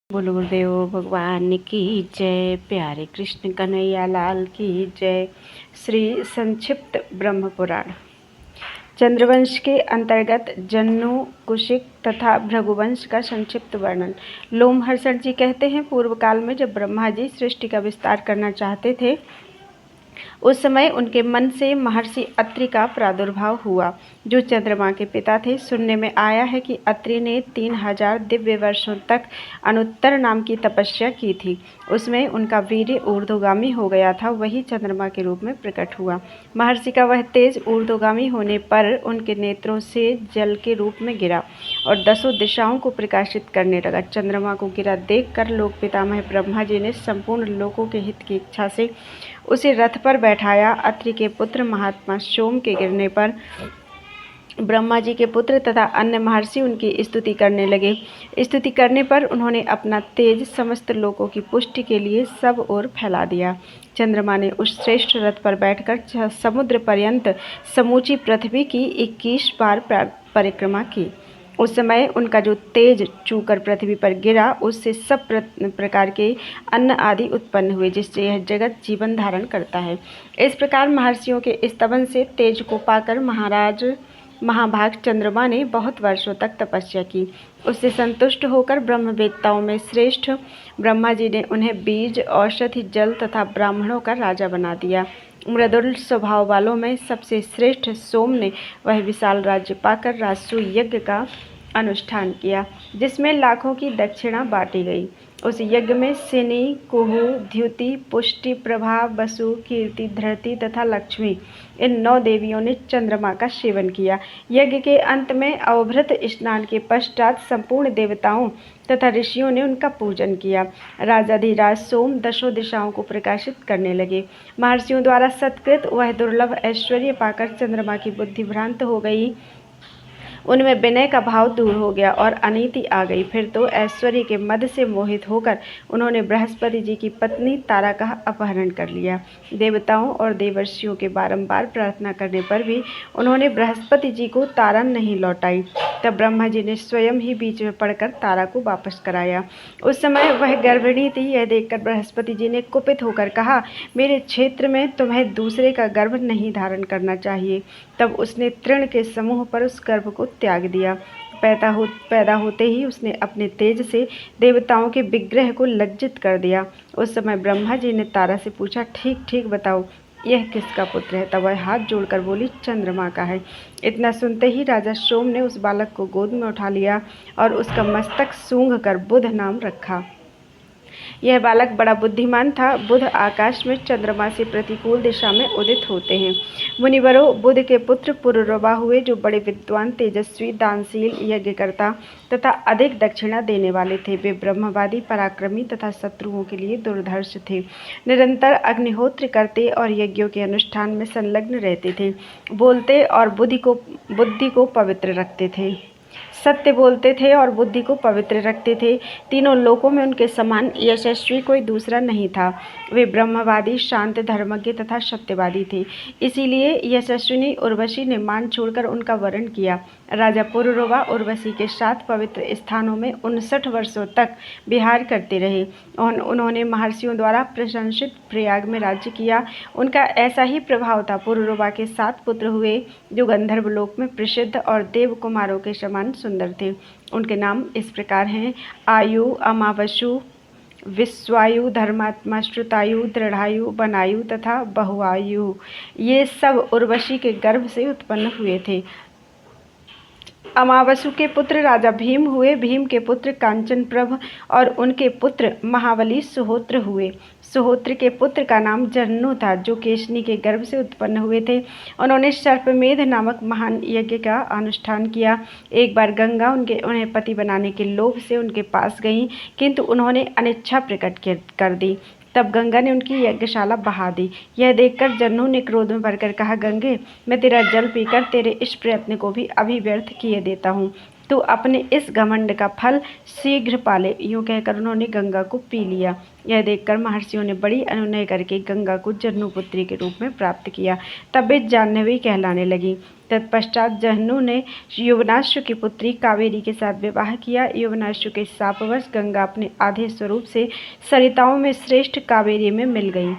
बोलो गुरुदेव भगवान की जय। प्यारे कृष्ण कन्हैया लाल की जय। श्री संक्षिप्त ब्रह्म पुराण चंद्रवंश के अंतर्गत जन्नु, कुशिक तथा भृगुवंश का संक्षिप्त वर्णन। लोमहर्षण जी कहते हैं, पूर्व काल में जब ब्रह्मा जी सृष्टि का विस्तार करना चाहते थे, उस समय उनके मन से महर्षि अत्रि का प्रादुर्भाव हुआ, जो चंद्रमा के पिता थे। सुनने में आया है कि अत्रि ने 3000 दिव्य वर्षों तक अनुत्तर नाम की तपस्या की थी। उसमें उनका वीर्य ऊर्ध्वगामी हो गया था, वही चंद्रमा के रूप में प्रकट हुआ। महर्षि का वह तेज ऊर्ध्वगामी होने पर उनके नेत्रों से जल के रूप में गिरा और 10 दिशाओं को प्रकाशित करने लगा। चंद्रमा को गिरा देखकर लोक पितामह ब्रह्मा जी ने संपूर्ण लोकों के हित की इच्छा से उसे रथ पर बैठाया। अत्रि के पुत्र महात्मा सोम के गिरने पर ब्रह्मा जी के पुत्र तथा अन्य महर्षि उनकी स्तुति करने लगे। स्तुति करने पर उन्होंने अपना तेज समस्त लोकों की पुष्टि के लिए सब ओर फैला दिया। चंद्रमा ने उस श्रेष्ठ रथ पर बैठकर समुद्र पर्यंत समूची पृथ्वी की 21 बार परिक्रमा की। उस समय उनका जो तेज चूकर पृथ्वी पर गिरा, उससे सब प्रकार के अन्न आदि उत्पन्न हुए, जिससे यह जगत जीवन धारण करता है। इस प्रकार महर्षियों के स्तवन से तेज को पाकर महाभाग चंद्रमा ने बहुत वर्षों तक तपस्या की। उससे संतुष्ट होकर ब्रह्मवेत्ताओं में श्रेष्ठ ब्रह्मा जी ने उन्हें बीज, औषधि, जल तथा ब्राह्मणों का राजा बना दिया। मृदुल स्वभाव वालों में सबसे श्रेष्ठ सोम ने वह विशाल राज्य पाकर राजसूय यज्ञ का अनुष्ठान किया, जिसमें लाखों की दक्षिणा बांटी गई। उस यज्ञ में सिनी, कुहू, द्युति, पुष्टि, प्रभा, वसु, कीर्ति, धृति तथा लक्ष्मी, इन 9 देवियों ने चंद्रमा का सेवन किया। यज्ञ के अंत में अवभृत स्नान के पश्चात संपूर्ण देवताओं तथा ऋषियों ने उनका पूजन किया। राजाधिराज सोम 10 दिशाओं को प्रकाशित करने लगे। महर्षियों द्वारा सत्कृत वह दुर्लभ ऐश्वर्य पाकर चंद्रमा की बुद्धि भ्रांत हो गई। उनमें विनय का भाव दूर हो गया और अनीति आ गई। फिर तो ऐश्वर्य के मद से मोहित होकर उन्होंने बृहस्पति जी की पत्नी तारा का अपहरण कर लिया। देवताओं और देवर्षियों के बारंबार प्रार्थना करने पर भी उन्होंने बृहस्पति जी को तारा नहीं लौटाई। तब ब्रह्मा जी ने स्वयं ही बीच में पड़कर तारा को वापस कराया। उस समय वह गर्भिणी थी। यह देखकर बृहस्पति जी ने कुपित होकर कहा, मेरे क्षेत्र में तुम्हें दूसरे का गर्भ नहीं धारण करना चाहिए। तब उसने तृण के समूह पर उस गर्भ को त्याग दिया। पैदा होते ही उसने अपने तेज से देवताओं के विग्रह को लज्जित कर दिया। उस समय ब्रह्मा जी ने तारा से पूछा, ठीक ठीक बताओ, यह किसका पुत्र है? तब वह हाथ जोड़कर बोली, चंद्रमा का है। इतना सुनते ही राजा सोम ने उस बालक को गोद में उठा लिया और उसका मस्तक सूंघ कर बुध नाम रखा। यह बालक बड़ा बुद्धिमान था। बुध आकाश में चंद्रमा से प्रतिकूल दिशा में उदित होते हैं। मुनिवरों, बुध के पुत्र पुरुरवा हुए, जो बड़े विद्वान, तेजस्वी, दानशील, यज्ञकर्ता तथा अधिक दक्षिणा देने वाले थे। वे ब्रह्मवादी, पराक्रमी तथा शत्रुओं के लिए दुर्धर्ष थे। निरंतर अग्निहोत्र करते और यज्ञों के अनुष्ठान में संलग्न रहते थे। बोलते और बुद्धि को पवित्र रखते थे। सत्य बोलते थे और बुद्धि को पवित्र रखते थे। तीनों लोकों में उनके समान यशस्वी कोई दूसरा नहीं था। वे ब्रह्मवादी, शांत, धर्मज्ञ तथा सत्यवादी थे। इसीलिए यशस्विनी उर्वशी ने मान छोड़कर उनका वरण किया। राजा पुरुरवा उर्वशी के साथ पवित्र स्थानों में 59 वर्षों तक विहार करते रहे। उन्होंने महर्षियों द्वारा प्रशंसित प्रयाग में राज्य किया। उनका ऐसा ही प्रभाव था। पुरुरवा के 7 पुत्र हुए, जो गंधर्व लोक में प्रसिद्ध और देव कुमारों के समान सुंदर थे। उनके नाम इस प्रकार हैं: आयु, अमावसु, विश्वायु, धर्मात्मा, श्रुतायु, दृढ़ायु, बनायु तथा बहुआयु। ये सब उर्वशी के गर्भ से उत्पन्न हुए थे। अमावसु के पुत्र राजा भीम हुए। भीम के पुत्र कांचनप्रभ और उनके पुत्र महाबली सुहोत्र हुए। सुहोत्र के पुत्र का नाम जन्नु था, जो केशनी के गर्भ से उत्पन्न हुए थे। उन्होंने सर्पमेध नामक महान यज्ञ का अनुष्ठान किया। एक बार गंगा उन्हें पति बनाने के लोभ से उनके पास गई, किंतु उन्होंने अनिच्छा प्रकट कर दी। तब गंगा ने उनकी यज्ञशाला बहा दी। यह देखकर जन्नू ने क्रोध में भरकर कहा, गंगे, मैं तेरा जल पीकर तेरे इस प्रयत्न को भी अभी व्यर्थ किए देता हूँ। तू अपने इस घमंड का फल शीघ्र पाले। यूँ कहकर उन्होंने गंगा को पी लिया। यह देखकर महर्षियों ने बड़ी अनुनय करके गंगा को जन्नु पुत्री के रूप में प्राप्त किया। तब वे जाह्नवी कहलाने लगी। तत्पश्चात जहन्नु ने यवनाश्व की पुत्री कावेरी के साथ विवाह किया। यवनाश्व के शापवश गंगा अपने आधे स्वरूप से सरिताओं में श्रेष्ठ कावेरी में मिल गई।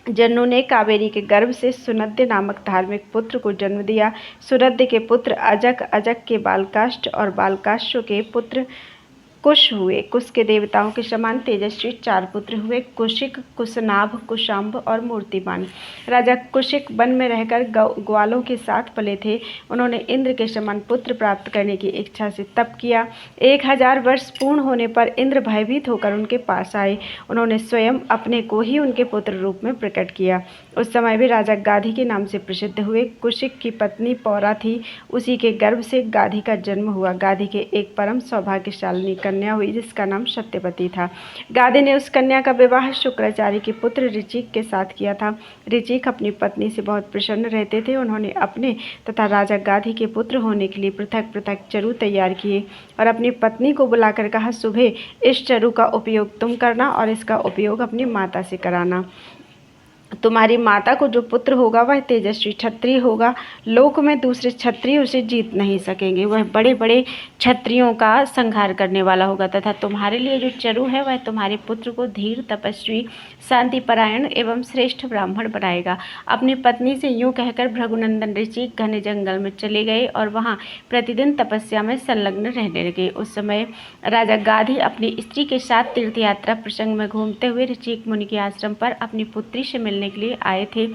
जन्नु ने कावेरी के गर्भ से सुनद्य नामक धार्मिक पुत्र को जन्म दिया। सुनद्य के पुत्र अजक, अजक के बालकाष्ठ और बालकाष्ठ के पुत्र कुश हुए। कुश के देवताओं के समान तेजस्वी 4 पुत्र हुए, कुशिक, कुशनाभ, कुशाम्भ और मूर्तिमान। राजा कुशिक वन में रहकर ग्वालों के साथ पले थे। उन्होंने इंद्र के समान पुत्र प्राप्त करने की इच्छा से तप किया। 1000 वर्ष पूर्ण होने पर इंद्र भयभीत होकर उनके पास आए। उन्होंने स्वयं अपने को ही उनके पुत्र रूप में प्रकट किया। उस समय भी राजा गाधी के नाम से प्रसिद्ध हुए। कुशिक की पत्नी पौरा थी, उसी के गर्भ से गाधी का जन्म हुआ। गाधी के एक परम सौभाग्यशालिनी कन्या हुई जिसका नाम सत्यवती था। गाधी ने उस कन्या का विवाह शुक्राचार्य के पुत्र ऋचिक के साथ किया था। ऋचिक अपनी पत्नी से बहुत प्रसन्न रहते थे। उन्होंने अपने तथा राजा गाधी के पुत्र होने के लिए पृथक पृथक चरु तैयार किए और अपनी पत्नी को बुलाकर कहा, सुबह इस चरु का उपयोग तुम करना और इसका उपयोग अपनी माता से कराना। तुम्हारी माता को जो पुत्र होगा वह तेजस्वी क्षत्रिय होगा। लोक में दूसरे क्षत्रिय उसे जीत नहीं सकेंगे। वह बड़े बड़े क्षत्रियों का संहार करने वाला होगा तथा तुम्हारे लिए जो चरु है वह तुम्हारे पुत्र को धीर, तपस्वी, शांतिपरायण एवं श्रेष्ठ ब्राह्मण बनाएगा। अपनी पत्नी से यूँ कहकर भृगुनंदन ऋषि घने जंगल में चले गए और वहाँ प्रतिदिन तपस्या में संलग्न रहने लगे। उस समय राजा गाधी अपनी स्त्री के साथ तीर्थयात्रा प्रसंग में घूमते हुए ऋषिक मुनि के आश्रम पर अपनी पुत्री से मिलने के लिए आए थे।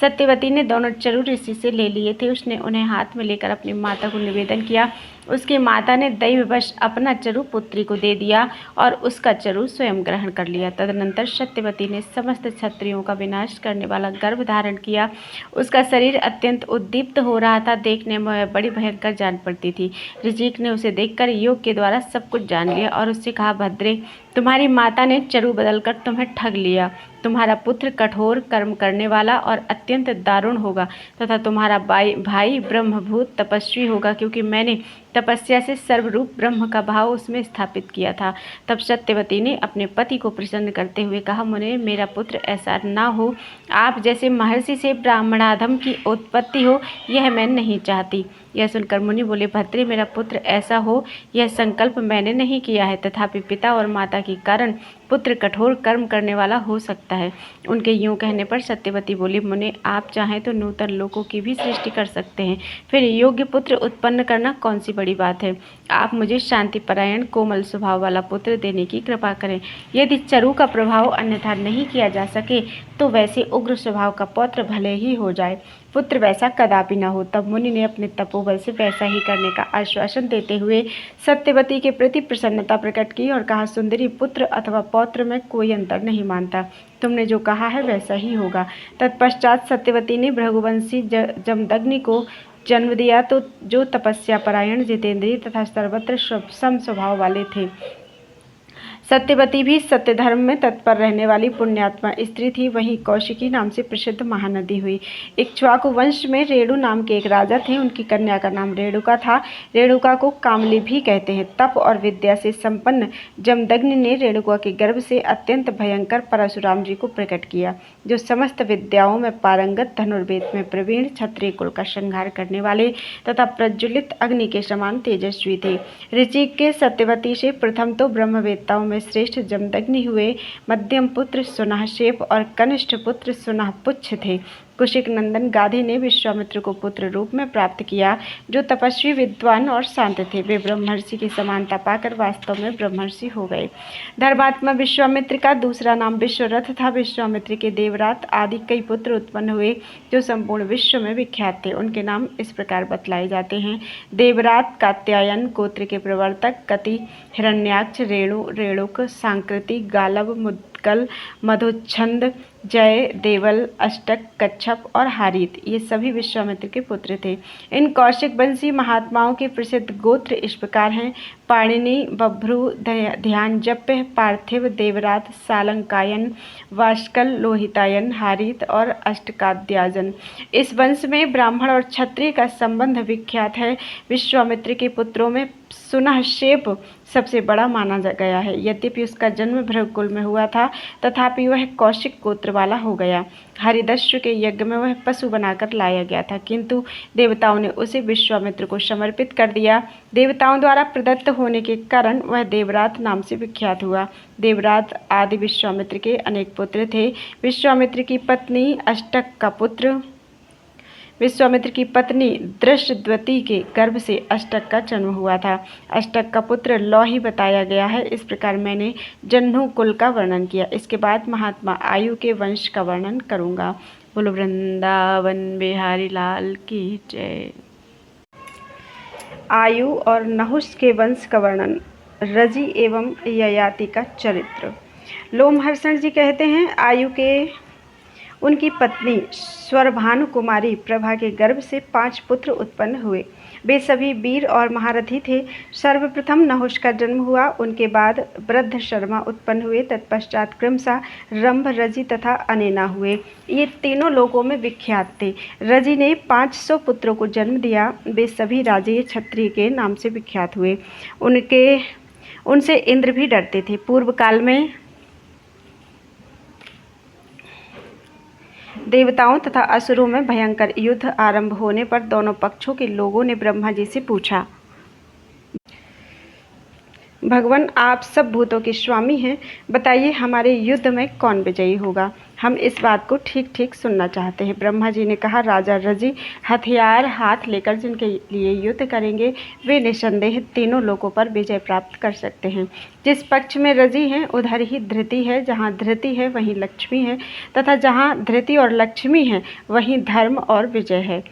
सत्यवती ने दोनों चरु ऋषि से ले लिए थे। उसने उन्हें हाथ में लेकर अपनी माता को निवेदन किया। उसकी माता ने दैववश अपना चरु पुत्री को दे दिया और उसका चरु स्वयं ग्रहण कर लिया। तदनंतर सत्यवती ने समस्त क्षत्रियों का विनाश करने वाला गर्भ धारण किया। उसका शरीर अत्यंत उद्दीप्त हो रहा था। देखने में वह बड़ी भयंकर जान पड़ती थी। ऋषिक ने उसे देखकर योग के द्वारा सब कुछ जान लिया और उससे कहा, भद्रे, तुम्हारी माता ने चरु बदलकर तुम्हें ठग लिया। तुम्हारा पुत्र कठोर कर्म करने वाला और अत्यंत दारुण होगा तथा तुम्हारा भाई ब्रह्मभूत तपस्वी होगा, क्योंकि मैंने तपस्या से सर्वरूप ब्रह्म का भाव उसमें स्थापित किया था। तब सत्यवती ने अपने पति को प्रसन्न करते हुए कहा, मुने, मेरा पुत्र ऐसा ना हो। आप जैसे महर्षि से ब्राह्मणाधम की उत्पत्ति हो यह मैं नहीं चाहती। यह सुनकर मुनि बोले, भद्रे, मेरा पुत्र ऐसा हो यह संकल्प मैंने नहीं किया है, तथापि पिता और माता के कारण पुत्र कठोर कर्म करने वाला हो सकता है। उनके यूँ कहने पर सत्यवती बोली, मुने, आप चाहें तो नूतन लोकों की भी सृष्टि कर सकते हैं, फिर योग्य पुत्र उत्पन्न करना कौन सी बड़ी बात है। आप मुझे शांतिपरायण कोमल स्वभाव वाला पुत्र देने की कृपा करें। यदि चरु का प्रभाव अन्यथा नहीं किया जा सके तो वैसे उग्र स्वभाव का पौत्र भले ही हो जाए, पुत्र वैसा कदापि न हो। तब मुनि ने अपने तपोबल से वैसा ही करने का आश्वासन देते हुए सत्यवती के प्रति प्रसन्नता प्रकट की और कहा, सुंदरी, पुत्र अथवा पौत्र में कोई अंतर नहीं मानता। तुमने जो कहा है वैसा ही होगा। तत्पश्चात सत्यवती ने भृगुवंशी जमदग्नि को जन्म दिया, तो जो तपस्या परायण, जितेंद्रिय तथा सर्वत्र सम स्वभाव वाले थे। सत्यवती भी सत्य धर्म में तत्पर रहने वाली पुण्यात्मा स्त्री थी। वहीं कौशिकी नाम से प्रसिद्ध महानदी हुई। इक्ष्वाकु वंश में रेणु नाम के एक राजा थे। उनकी कन्या का नाम रेणुका था। रेणुका को कामली भी कहते हैं। तप और विद्या से संपन्न जमदग्नि ने रेणुका के गर्भ से अत्यंत भयंकर परशुराम जी को प्रकट किया, जो समस्त विद्याओं में पारंगत, धनुर्वेद में प्रवीण, क्षत्रिय कुल का संहार करने वाले तथा प्रज्वलित अग्नि के समान तेजस्वी थे। ऋचिक के सत्यवती से प्रथम तो ब्रह्मवेत्ताओं में श्रेष्ठ जमदग्नि हुए, मध्यम पुत्र सुनाहशेप और कनिष्ठ पुत्र सुनाहपुच्छ थे। कुशिक नंदन गाधी ने विश्वामित्र को पुत्र रूप में प्राप्त किया, जो तपस्वी, विद्वान और शांत थे। वे ब्रह्मर्षि की समानता पाकर वास्तव में ब्रह्मर्षि हो गए। धर्मात्मा विश्वामित्र का दूसरा नाम विश्वरथ था। विश्वामित्र के देवरात आदि कई पुत्र उत्पन्न हुए, जो संपूर्ण विश्व में विख्यात थे। उनके नाम इस प्रकार बतलाए जाते हैं। देवरात कात्यायन गोत्र के प्रवर्तक, कति, हिरण्याक्ष, रेणु, रेणुक, सांकृति, गालव, मुद्गल, मधुच्छंद, जय, देवल, अष्टक, कच्छप और हारित, ये सभी विश्वामित्र के पुत्र थे। इन कौशिक वंशी महात्माओं के प्रसिद्ध गोत्र इस प्रकार हैं: पाणिनि, बभ्रु, ध्यानजप्य, पार्थिव, देवरात, सालंकायन, वाष्कल, लोहितायन, हारित और अष्टकाद्याजन। इस वंश में ब्राह्मण और क्षत्रिय का संबंध विख्यात है। विश्वामित्र के पुत्रों में सुनाहशेप सबसे बड़ा माना गया है। यद्यपि उसका जन्म भृगुकुल में हुआ था, तथापि वह कौशिक गोत्र वाला हो गया। हरिदस्यु के यज्ञ में वह पशु बनाकर लाया गया था, किंतु देवताओं ने उसे विश्वामित्र को समर्पित कर दिया। देवताओं द्वारा प्रदत्त होने के कारण वह देवरात नाम से विख्यात हुआ। देवरात आदि विश्वामित्र के अनेक पुत्र थे। विश्वामित्र की पत्नी दृष्टद्वती के गर्भ से अष्टक का जन्म हुआ था। अष्टक का पुत्र लौही बताया गया है। इस प्रकार मैंने जन्नु कुल का वर्णन किया। इसके बाद महात्मा आयु के वंश का वर्णन करूंगा। बोलो वृंदावन बिहारी लाल की जय। आयु और नहुष के वंश का वर्णन। रजि एवं ययाति का चरित्र। लोमहर्षण जी कहते हैं, आयु के उनकी पत्नी स्वरभानु कुमारी प्रभा के गर्भ से 5 पुत्र उत्पन्न हुए। वे सभी वीर और महारथी थे। सर्वप्रथम नहुष का जन्म हुआ, उनके बाद वृद्ध शर्मा उत्पन्न हुए, तत्पश्चात क्रमशः रंभ, रजि तथा अनेना हुए। ये तीनों लोगों में विख्यात थे। रजि ने 500 पुत्रों को जन्म दिया। वे सभी राजे क्षत्रिय के नाम से विख्यात हुए। उनसे इंद्र भी डरते थे। पूर्व काल में देवताओं तथा असुरों में भयंकर युद्ध आरंभ होने पर दोनों पक्षों के लोगों ने ब्रह्मा जी से पूछा, भगवान आप सब भूतों के स्वामी हैं, बताइए हमारे युद्ध में कौन विजयी होगा? हम इस बात को ठीक ठीक सुनना चाहते हैं। ब्रह्मा जी ने कहा, राजा रजि हथियार हाथ लेकर जिनके लिए युद्ध करेंगे वे निसंदेह तीनों लोकों पर विजय प्राप्त कर सकते हैं। जिस पक्ष में रजि हैं उधर ही धृति है, जहाँ धृति है वहीं लक्ष्मी है, तथा जहाँ धृति और लक्ष्मी है वहीं धर्म और विजय है।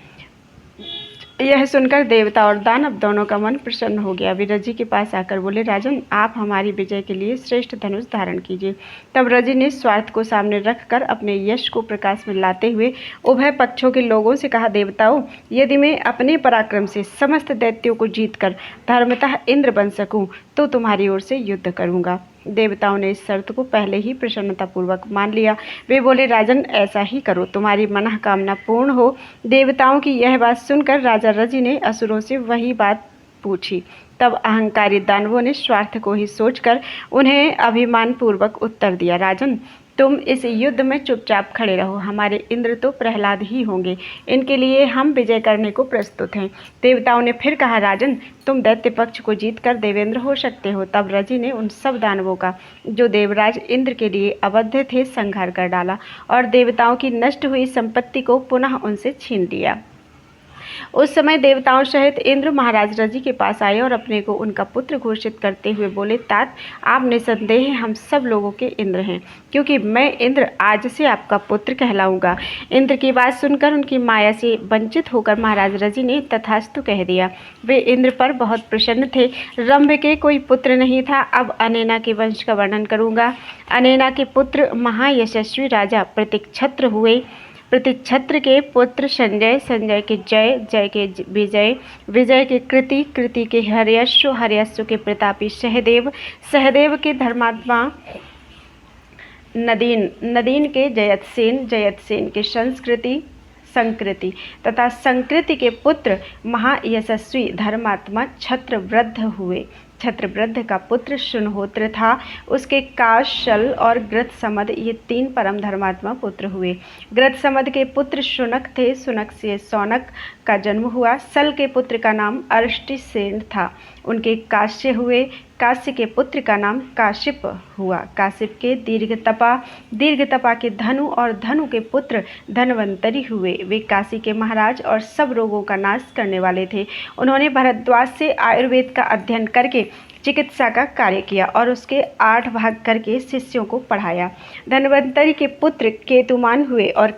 यह सुनकर देवता और दानव दोनों का मन प्रसन्न हो गया। वे रजि के पास आकर बोले, राजन आप हमारी विजय के लिए श्रेष्ठ धनुष धारण कीजिए। तब रजि ने स्वार्थ को सामने रखकर अपने यश को प्रकाश में लाते हुए उभय पक्षों के लोगों से कहा, देवताओं यदि मैं अपने पराक्रम से समस्त दैत्यों को जीतकर धर्मतः इंद्र बन सकूं तो तुम्हारी ओर से युद्ध करूंगा। देवताओं ने इस शर्त को पहले ही प्रसन्नतापूर्वक मान लिया। वे बोले, राजन ऐसा ही करो, तुम्हारी मनोकामना पूर्ण हो। देवताओं की यह बात सुनकर राजा रजि ने असुरों से वही बात पूछी। तब अहंकारी दानवों ने स्वार्थ को ही सोचकर उन्हें अभिमान पूर्वक उत्तर दिया, राजन तुम इस युद्ध में चुपचाप खड़े रहो, हमारे इंद्र तो प्रहलाद ही होंगे, इनके लिए हम विजय करने को प्रस्तुत हैं। देवताओं ने फिर कहा, राजन तुम दैत्य पक्ष को जीतकर देवेंद्र हो सकते हो। तब रजि ने उन सब दानवों का जो देवराज इंद्र के लिए अवध्य थे संहार कर डाला और देवताओं की नष्ट हुई संपत्ति को पुनः उनसे छीन लिया। उस समय देवताओं सहित इंद्र महाराज रजि के पास आए और अपने को उनका पुत्र घोषित करते हुए बोले, तात आप निसंदेह हम सब लोगों के इंद्र हैं, क्योंकि मैं इंद्र आज से आपका पुत्र कहलाऊंगा। इंद्र की बात सुनकर उनकी माया से वंचित होकर महाराज रजि ने तथास्तु कह दिया। वे इंद्र पर बहुत प्रसन्न थे। रंभ के कोई पुत्र नहीं था। अब अनेना के वंश का वर्णन करूंगा। अनेना के पुत्र महायशस्वी राजा प्रतिक्षत्र हुए। प्रतिक्षत्र के पुत्र संजय, संजय के जय, जय के विजय, विजय के कृति, कृति के हर्यश्व, हर्यश्व के प्रतापी सहदेव, सहदेव के धर्मात्मा नदीन, नदीन के जयतसेन, जयतसेन के संस्कृति, संकृति तथा संकृति के पुत्र महायशस्वी धर्मात्मा छत्रवृद्ध हुए। छत्रवृद्ध का पुत्र शुनहोत्र था। उसके काश, शल और गृत्समद ये 3 परम धर्मात्मा पुत्र हुए। गृत्समद के पुत्र शुनक थे। शुनक से सौनक का जन्म हुआ। सल के पुत्र का नाम अरष्टिसेन था। उनके काश्य हुए। काश्य के पुत्र का नाम काशिप हुआ। काशिप के दीर्घतपा, दीर्घतपा के धनु और धनु के पुत्र धनवंतरी हुए। वे काशी के महाराज और सब रोगों का नाश करने वाले थे। उन्होंने भरद्वाज से आयुर्वेद का अध्ययन करके चिकित्सा का कार्य किया और उसके 8 भाग करके शिष्यों को पढ़ाया। धनवंतरी के पुत्र केतुमान हुए और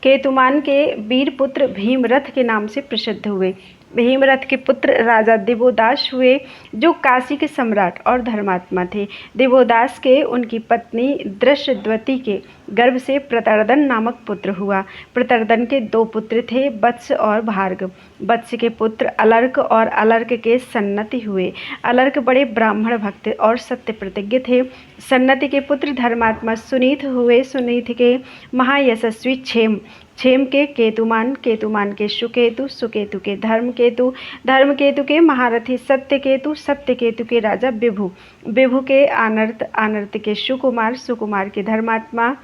केतुमान के वीर पुत्र भीमरथ के नाम से प्रसिद्ध हुए। भीमरथ के पुत्र राजा दिवोदास हुए, जो काशी के सम्राट और धर्मात्मा थे। दिवोदास के उनकी पत्नी दृष्टद्वती के गर्भ से प्रतर्दन नामक पुत्र हुआ। प्रतर्दन के 2 पुत्र थे, वत्स और भार्गव। वत्स के पुत्र अलर्क और अलर्क के सन्नति हुए। अलर्क बड़े ब्राह्मण भक्त और सत्य प्रतिज्ञ थे। सन्नति के पुत्र धर्मात्मा सुनीत हुए। सुनीत के महायशस्वी क्षेम, क्षेम के केतुमान, केतुमान के सुकेतु, सुकेतु के धर्मकेतु, धर्मकेतु के महारथी सत्यकेतु, सत्यकेतु के राजा विभु, विभु के आनर्त, आनर्त के सुकुमार, सुकुमार के धर्मात्मा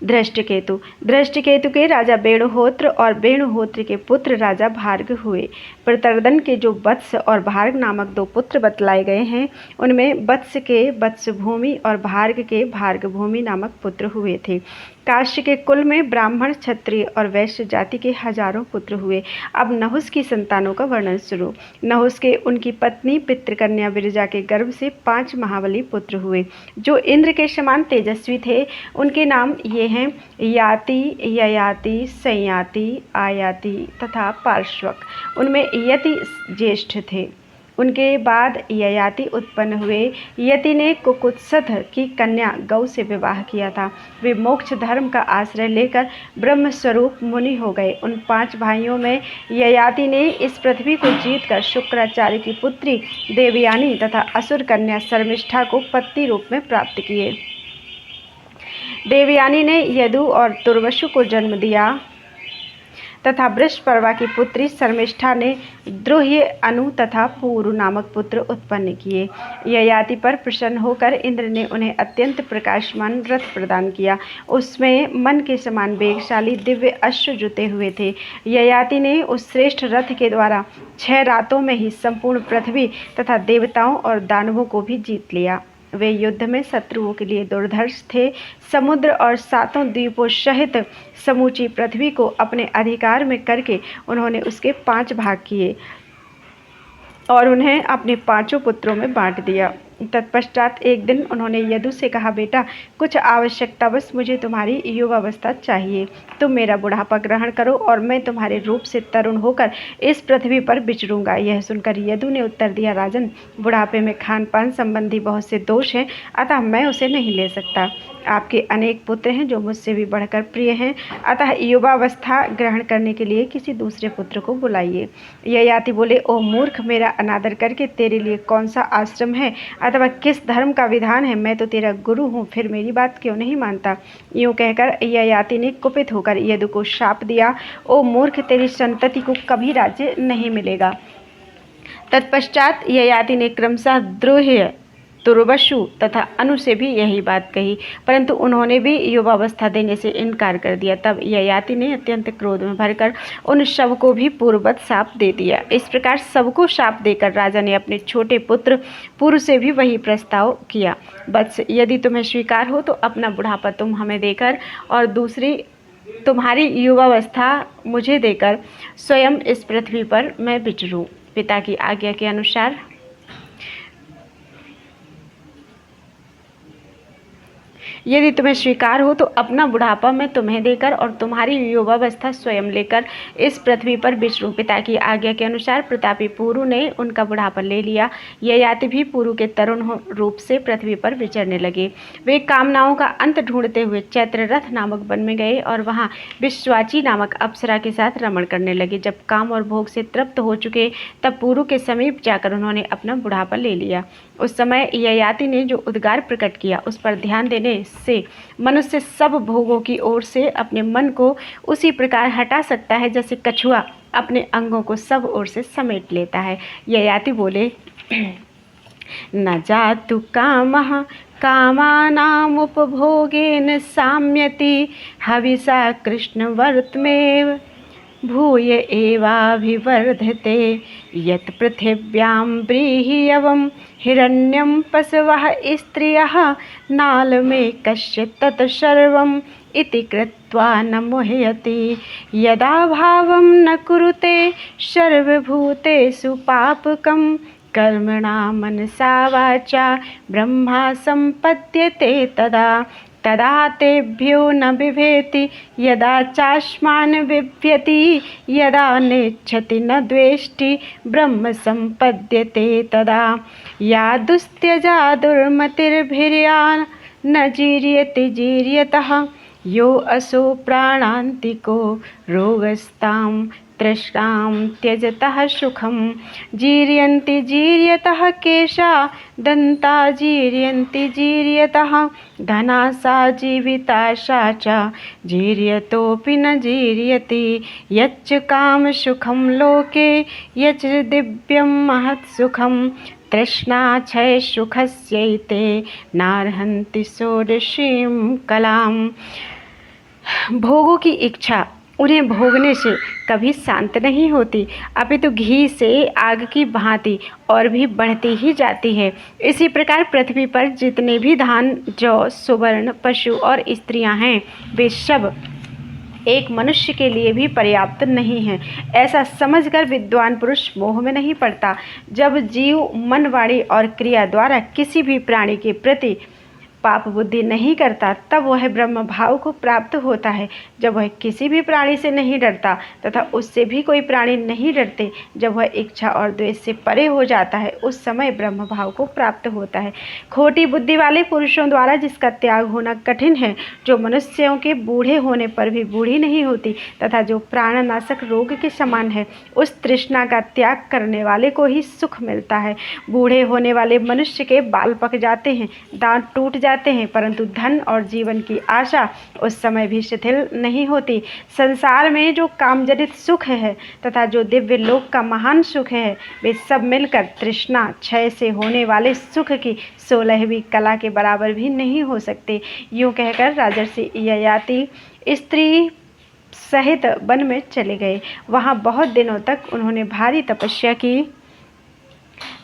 दृष्टकेतु, दृष्टकेतु के राजा वेणुहोत्र और वेणुहोत्र के पुत्र राजा भार्ग हुए। प्रतर्दन के जो वत्स और भार्ग नामक दो पुत्र बतलाए गए हैं, उनमें वत्स के वत्सभूमि और भार्ग के भार्गभूमि नामक पुत्र हुए थे। काश्य के कुल में ब्राह्मण, क्षत्रिय और वैश्य जाति के हजारों पुत्र हुए। अब नहुस की संतानों का वर्णन शुरू। नहुस के उनकी पत्नी पितृकन्या विरजा के गर्भ से 5 महाबली पुत्र हुए, जो इंद्र के समान तेजस्वी थे। उनके नाम ये हैं याति, ययाति, संयाति, आयाति तथा पार्श्वक। उनमें यति ज्येष्ठ थे। उनके बाद ययाति उत्पन्न हुए। यति ने कुकुत्सथ की कन्या गौ से विवाह किया था। वे मोक्ष धर्म का आश्रय लेकर ब्रह्मस्वरूप मुनि हो गए। उन 5 भाइयों में ययाति ने इस पृथ्वी को जीतकर शुक्राचार्य की पुत्री देवयानी तथा असुर कन्या शर्मिष्ठा को पति रूप में प्राप्त किए। देवयानी ने यदु और तुर्वसु को जन्म दिया तथा वृषपर्वा की पुत्री शर्मिष्ठा ने द्रोह्य, अनु तथा पूरु नामक पुत्र उत्पन्न किए। ययाति पर प्रसन्न होकर इंद्र ने उन्हें अत्यंत प्रकाशमान रथ प्रदान किया। उसमें मन के समान वेगशाली दिव्य अश्व जुते हुए थे। ययाति ने उस श्रेष्ठ रथ के द्वारा 6 रातों में ही संपूर्ण पृथ्वी तथा देवताओं और दानवों को भी जीत लिया। वे युद्ध में शत्रुओं के लिए दुर्धर्ष थे। समुद्र और 7 द्वीपों सहित समूची पृथ्वी को अपने अधिकार में करके उन्होंने उसके 5 भाग किए और उन्हें अपने 5 पुत्रों में बांट दिया। तत्पश्चात एक दिन उन्होंने यदु से कहा, बेटा, कुछ आवश्यकतावश मुझे तुम्हारी युवावस्था चाहिए। तुम मेरा बुढ़ापा ग्रहण करो और मैं तुम्हारे रूप से तरुण होकर इस पृथ्वी पर विचरूंगा। यह सुनकर यदु ने उत्तर दिया, राजन, बुढ़ापे में खान पान संबंधी बहुत से दोष हैं, अतः मैं उसे नहीं ले सकता। आपके अनेक पुत्र हैं जो मुझसे भी बढ़कर प्रिय हैं, अतः युवावस्था ग्रहण करने के लिए किसी दूसरे पुत्र को बुलाइए। ययाति बोले, ओ मूर्ख, मेरा अनादर करके तेरे लिए कौन सा आश्रम है अथवा किस धर्म का विधान है? मैं तो तेरा गुरु हूँ, फिर मेरी बात क्यों नहीं मानता? यूँ कहकर ययाति ने कुपित होकर यदु को शाप दिया, ओ मूर्ख, तेरी संतति को कभी राज्य नहीं मिलेगा। तत्पश्चात ययाति ने क्रमशः द्रोह्य, तुर्वसु तथा अनु से भी यही बात कही, परंतु उन्होंने भी युवावस्था देने से इनकार कर दिया। तब ययाति ने अत्यंत क्रोध में भरकर उन सबको भी पूर्ववत शाप दे दिया। इस प्रकार सबको शाप देकर राजा ने अपने छोटे पुत्र पुरु से भी वही प्रस्ताव किया, बस यदि तुम्हें स्वीकार हो तो अपना बुढ़ापा तुम हमें देकर और दूसरी तुम्हारी युवावस्था मुझे देकर स्वयं इस पृथ्वी पर मैं विचरूं। पिता की आज्ञा के अनुसार यदि तुम्हें स्वीकार हो तो अपना बुढ़ापा मैं तुम्हें देकर और तुम्हारी युवावस्था स्वयं लेकर इस पृथ्वी पर विचरूं। पिता की आज्ञा के अनुसार प्रतापी पुरु ने उनका बुढ़ापा ले लिया। ययाति भी पुरु के तरुण रूप से पृथ्वी पर विचरने लगे। वे कामनाओं का अंत ढूंढते हुए चैत्ररथ नामक वन में गए और वहाँ विश्वाची नामक अप्सरा के साथ रमण करने लगे। जब काम और भोग से तृप्त हो चुके तब पुरु के समीप जाकर उन्होंने अपना बुढ़ापा ले लिया। उस समय ययाति ने जो उद्गार प्रकट किया उस पर ध्यान देने से मनुष्य सब भोगों की ओर से अपने मन को उसी प्रकार हटा सकता है जैसे कछुआ अपने अंगों को सब ओर से समेट लेता है। ययाति बोले, न जातु कामः कामानामुपभोगेन साम्यति हविषा कृष्णवर्तमेव भूय एवाभिवर्धते यत् पृथिव्यां व्रीह्यवं हिरण्यं पशवः स्त्रियः नालमे कस्य तत् सर्वम् इति कृत्वा न मुह्यति यदा भावं न कुरुते सर्वभूतेषु पापकं कर्मणा मनसा वाचा ब्रह्मा सम्पद्यते तदा तेभ्यो न बिभेति यदा चास्मान् बिभ्यति यदा नेच्छति न द्वेष्टि ब्रह्म सम्पद्यते तदा या दुस्त्यजा दुर्मतिर्भिर्या न जीर्यति जीर्यतः यो असो प्राणान्तिको रोगस्तां तृष्णां त्यजतः सुखं जीर्यन्ति जीर्यतः केशा दन्ता जीर्यन्ति जीर्यतः धना सा जीविताशा च जीर्यतोऽपि न जीर्यति यच्च कामसुखं लोके यच्च दिव्यं महत्सुखं तृष्णा क्षय सुखस्यैते नार्हन्ति षोडशीं कलाम। भोगों की इच्छा उन्हें भोगने से कभी शांत नहीं होती, अपितु घी से आग की भांति और भी बढ़ती ही जाती है। इसी प्रकार पृथ्वी पर जितने भी धान, जौ, सुवर्ण, पशु और स्त्रियां हैं, वे सब एक मनुष्य के लिए भी पर्याप्त नहीं है। ऐसा समझकर विद्वान पुरुष मोह में नहीं पड़ता। जब जीव मन, वाणी और क्रिया द्वारा किसी भी प्राणी के प्रति पाप बुद्धि नहीं करता, तब वह ब्रह्म भाव को प्राप्त होता है। जब वह किसी भी प्राणी से नहीं डरता तथा उससे भी कोई प्राणी नहीं डरते, जब वह इच्छा और द्वेष से परे हो जाता है, उस समय ब्रह्म भाव को प्राप्त होता है। खोटी बुद्धि वाले पुरुषों द्वारा जिसका त्याग होना कठिन है, जो मनुष्यों के बूढ़े होने पर भी बूढ़ी नहीं होती तथा जो प्राणनाशक रोग के समान है, उस तृष्णा का त्याग करने वाले को ही सुख मिलता है। बूढ़े होने वाले मनुष्य के बाल पक जाते हैं, दांत टूट जाते हैं, परंतु धन और जीवन की आशा उस समय भी शिथिल नहीं होती। संसार में जो कामजनित सुख है तथा जो दिव्य लोक का महान सुख है, वे सब मिलकर तृष्णा क्षय से होने वाले सुख की 16वीं कला के बराबर भी नहीं हो सकते। यूँ कहकर राजर्षि ययाति स्त्री सहित वन में चले गए। वहाँ बहुत दिनों तक उन्होंने भारी तपस्या की।